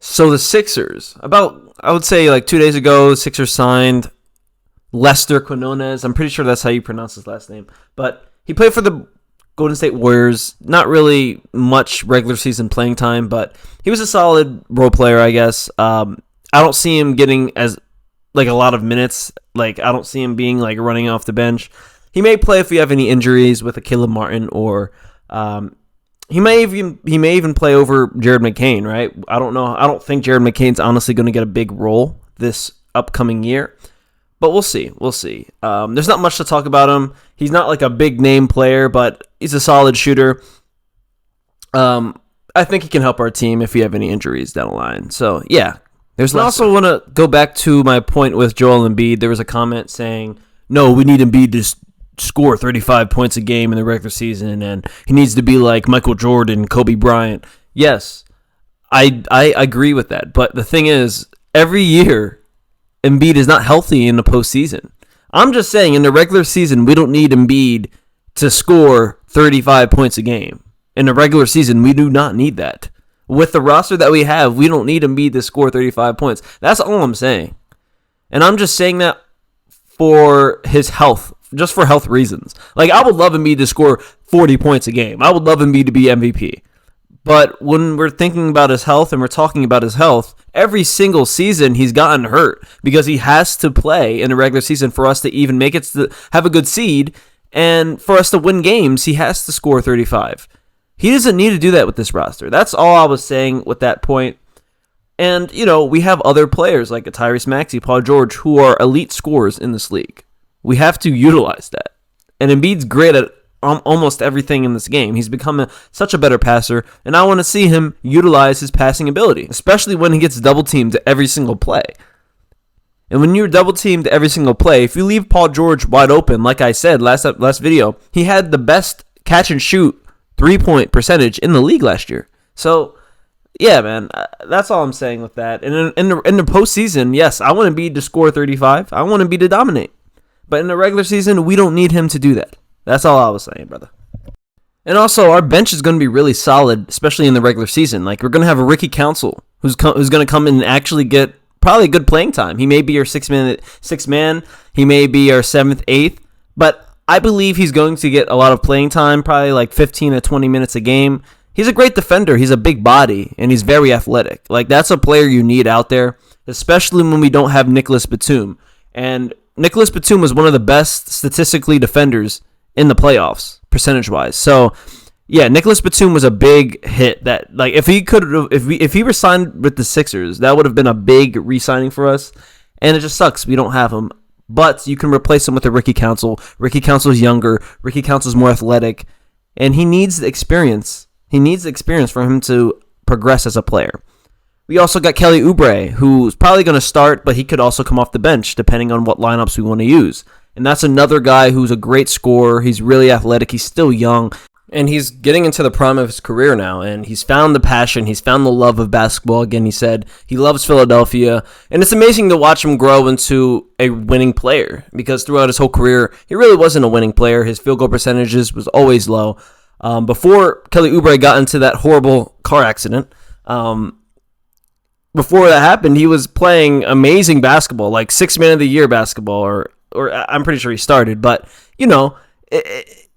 So the Sixers, I would say like 2 days ago, Sixers signed Lester Quinones. I'm pretty sure that's how you pronounce his last name. But he played for the Golden State Warriors. Not really much regular season playing time, but he was a solid role player, I guess. I don't see him getting as like a lot of minutes. Like I don't see him being like running off the bench. He may play if we have any injuries with a Caleb Martin, or he may even play over Jared McCain, right? I don't know. I don't think Jared McCain's honestly going to get a big role this upcoming year, but we'll see. We'll see. There's not much to talk about him. He's not like a big name player, but he's a solid shooter. I think he can help our team if we have any injuries down the line. So yeah, I also want to go back to my point with Joel Embiid. There was a comment saying, "No, we need Embiid to score 35 points a game in the regular season, and he needs to be like Michael Jordan, Kobe Bryant." Yes, I agree with that. But the thing is, every year, Embiid is not healthy in the postseason. I'm just saying, in the regular season, we don't need Embiid to score 35 points a game. In the regular season, we do not need that. With the roster that we have, we don't need Embiid to score 35 points. That's all I'm saying. And I'm just saying that for his health, just for health reasons. Like, I would love Embiid to score 40 points a game. I would love Embiid to be MVP. But when we're thinking about his health and we're talking about his health, every single season he's gotten hurt because he has to play in a regular season for us to even make it to have a good seed. And for us to win games, he has to score 35. He doesn't need to do that with this roster. That's all I was saying with that point. And, you know, we have other players like Tyrese Maxey, Paul George, who are elite scorers in this league. We have to utilize that. And Embiid's great at almost everything in this game. He's become such a better passer, and I want to see him utilize his passing ability, especially when he gets double-teamed every single play. And when you're double-teamed every single play, if you leave Paul George wide open, like I said last video, he had the best catch-and-shoot three-point percentage in the league last year. So, yeah, man, that's all I'm saying with that. And in the postseason, yes, I want Embiid to score 35. I want Embiid to dominate. But in the regular season, we don't need him to do that. That's all I was saying, brother. And also, our bench is going to be really solid, especially in the regular season. Like, we're going to have a Ricky Council who's going to come in and actually get probably good playing time. He may be our sixth man. He may be our seventh, eighth. But I believe he's going to get a lot of playing time, probably like 15 to 20 minutes a game. He's a great defender. He's a big body, and he's very athletic. Like, that's a player you need out there, especially when we don't have Nicholas Batum. And Nicholas Batum was one of the best statistically defenders in the playoffs, percentage-wise. So, yeah, Nicholas Batum was a big hit. That, like, if he were signed with the Sixers, that would have been a big re-signing for us. And it just sucks we don't have him. But you can replace him with a Ricky Council. Ricky Council's younger. Ricky Council's more athletic, and he needs the experience. He needs the experience for him to progress as a player. We also got Kelly Oubre, who's probably going to start, but he could also come off the bench depending on what lineups we want to use. And that's another guy who's a great scorer. He's really athletic. He's still young. And he's getting into the prime of his career now. And he's found the passion. He's found the love of basketball. Again, he said he loves Philadelphia. And it's amazing to watch him grow into a winning player. Because throughout his whole career, he really wasn't a winning player. His field goal percentages was always low. Before Kelly Oubre got into that horrible car accident, before that happened, he was playing amazing basketball, like 6th Man of the Year basketball, or I'm pretty sure he started. But, you know,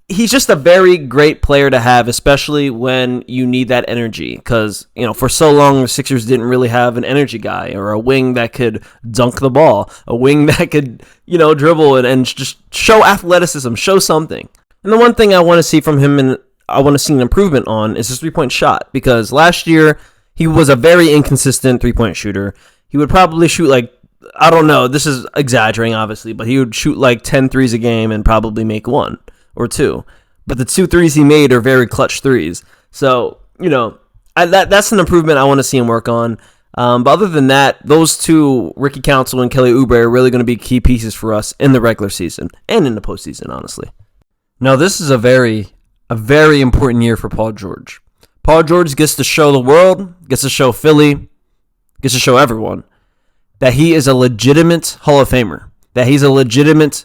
he's just a very great player to have, especially when you need that energy. Because, you know, for so long, the Sixers didn't really have an energy guy or a wing that could dunk the ball, a wing that could, you know, dribble and just show athleticism, show something. And the one thing I want to see from him and I want to see an improvement on is his three-point shot. Because last year, he was a very inconsistent three-point shooter. He would probably shoot like, I don't know, this is exaggerating obviously, but he would shoot like 10 threes a game and probably make 1 or 2. But the 2 threes he made are very clutch threes. So, you know, that's an improvement I want to see him work on. But other than that, those two, Ricky Council and Kelly Oubre, are really going to be key pieces for us in the regular season and in the postseason, honestly. Now, this is a very important year for Paul George. Paul George gets to show the world, gets to show Philly, gets to show everyone that he is a legitimate Hall of Famer, that he's a legitimate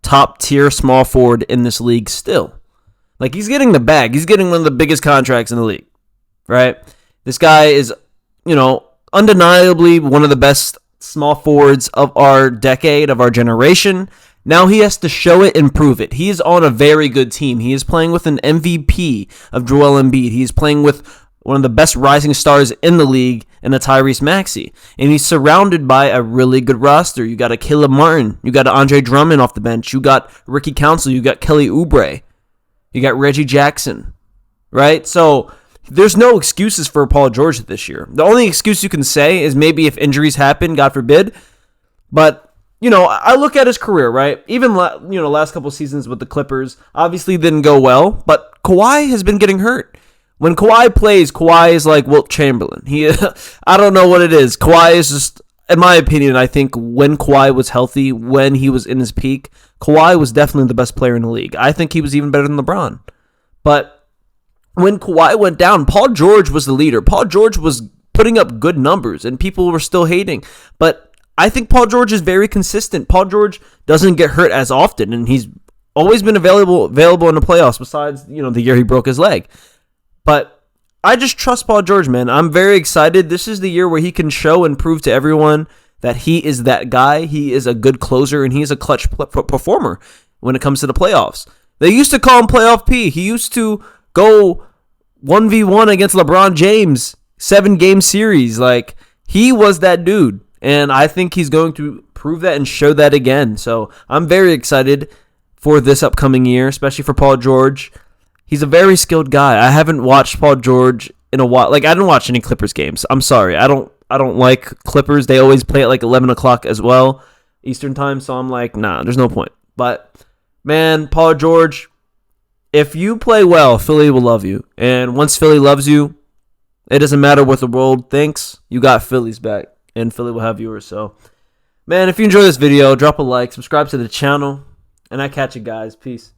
top-tier small forward in this league still. Like, he's getting the bag. He's getting one of the biggest contracts in the league, right? This guy is undeniably one of the best small forwards of our decade, of our generation. Now he has to show it and prove it. He is on a very good team. He is playing with an MVP of Joel Embiid. He's playing with one of the best rising stars in the league in a Tyrese Maxey. And he's surrounded by a really good roster. You got a Caleb Martin. You got Andre Drummond off the bench. You got Ricky Council. You got Kelly Oubre. You got Reggie Jackson. Right? So there's no excuses for Paul George this year. The only excuse you can say is maybe if injuries happen, God forbid. But I look at his career, right? Even last couple seasons with the Clippers, obviously didn't go well, but Kawhi has been getting hurt. When Kawhi plays, Kawhi is like Wilt Chamberlain. I don't know what it is. Kawhi is just, in my opinion, I think when Kawhi was healthy, when he was in his peak, Kawhi was definitely the best player in the league. I think he was even better than LeBron. But when Kawhi went down, Paul George was the leader. Paul George was putting up good numbers, and people were still hating. But I think Paul George is very consistent. Paul George doesn't get hurt as often, and he's always been available in the playoffs besides, the year he broke his leg. But I just trust Paul George, man. I'm very excited. This is the year where he can show and prove to everyone that he is that guy. He is a good closer, and he's a clutch performer when it comes to the playoffs. They used to call him Playoff P. He used to go 1v1 against LeBron James, 7-game series. Like, he was that dude. And I think he's going to prove that and show that again. So I'm very excited for this upcoming year, especially for Paul George. He's a very skilled guy. I haven't watched Paul George in a while. Like, I didn't watch any Clippers games. I'm sorry. I don't like Clippers. They always play at like 11 o'clock as well, Eastern time. So I'm like, nah, there's no point. But, man, Paul George, if you play well, Philly will love you. And once Philly loves you, it doesn't matter what the world thinks. You got Philly's back. And Philly will have yours. So, man, if you enjoy this video, drop a like, subscribe to the channel, and I catch you guys. Peace.